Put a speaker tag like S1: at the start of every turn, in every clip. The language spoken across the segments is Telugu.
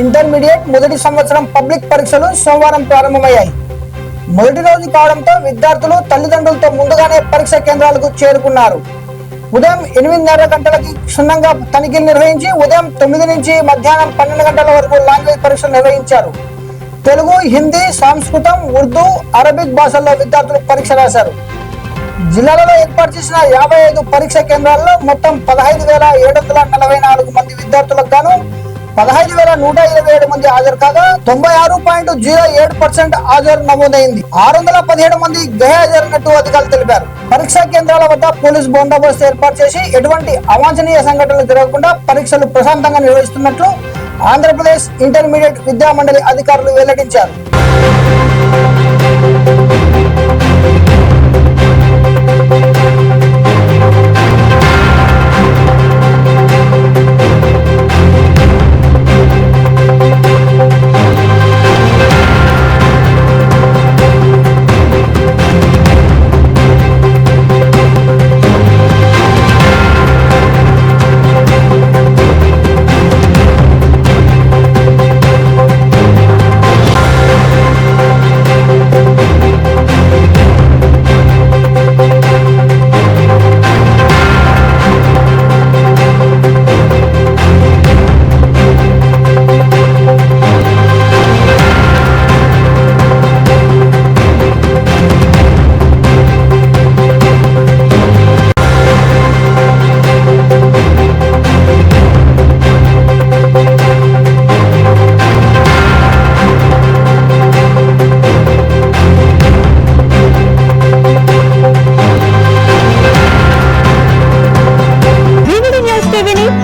S1: ఇంటర్మీడియట్ మొదటి సంవత్సరం పబ్లిక్ పరీక్షలు సోమవారం ప్రారంభమయ్యాయి. మొదటి రోజు కావడంతో విద్యార్థులు తల్లిదండ్రులతో ముందుగానే పరీక్ష కేంద్రాలకు చేరుకున్నారు. ఉదయం 8:30 గంటలకి క్షుణ్ణంగా తనిఖీలు నిర్వహించి ఉదయం 9 నుంచి మధ్యాహ్నం 12 గంటల వరకు లాంగ్వేజ్ పరీక్షలు నిర్వహించారు. తెలుగు, హిందీ, సంస్కృతం, ఉర్దూ, అరబిక్ భాషల్లో విద్యార్థులు పరీక్ష రాశారు. జిల్లాలలో ఏర్పాటు చేసిన 55 పరీక్ష కేంద్రాల్లో మొత్తం 15,744 మంది విద్యార్థులకు గాను 15,127 మంది హాజరు కాగా 96.07% హాజరు నమోదైంది. 617 మంది గైహాజరైనట్టు అధికారులు తెలిపారు. పరీక్షా కేంద్రాల వద్ద పోలీస్ బందోబస్తు ఏర్పాటు చేసి ఎటువంటి అవాంఛనీయ సంఘటనలు జరగకుండా పరీక్షలు ప్రశాంతంగా నిర్వహిస్తున్నట్లు ఆంధ్రప్రదేశ్ ఇంటర్మీడియట్ విద్యా మండలి అధికారులు వెల్లడించారు.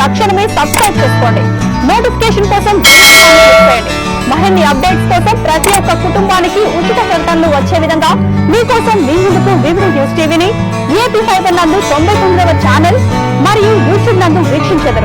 S2: తక్షణమే సబ్స్క్రైబ్ చేసుకోండి. నోటిఫికేషన్ కోసం మరిన్ని అప్డేట్స్ కోసం ప్రతి ఒక్క కుటుంబానికి ఉచిత ప్రకటనలు వచ్చే విధంగా మీకోసం మీ ముందుకు వివిడి న్యూస్ టీవీని ఏపీ ఫైబర్ నందు 99వ ఛానల్ మరియు యూట్యూబ్ నందు వీక్షించెదరు.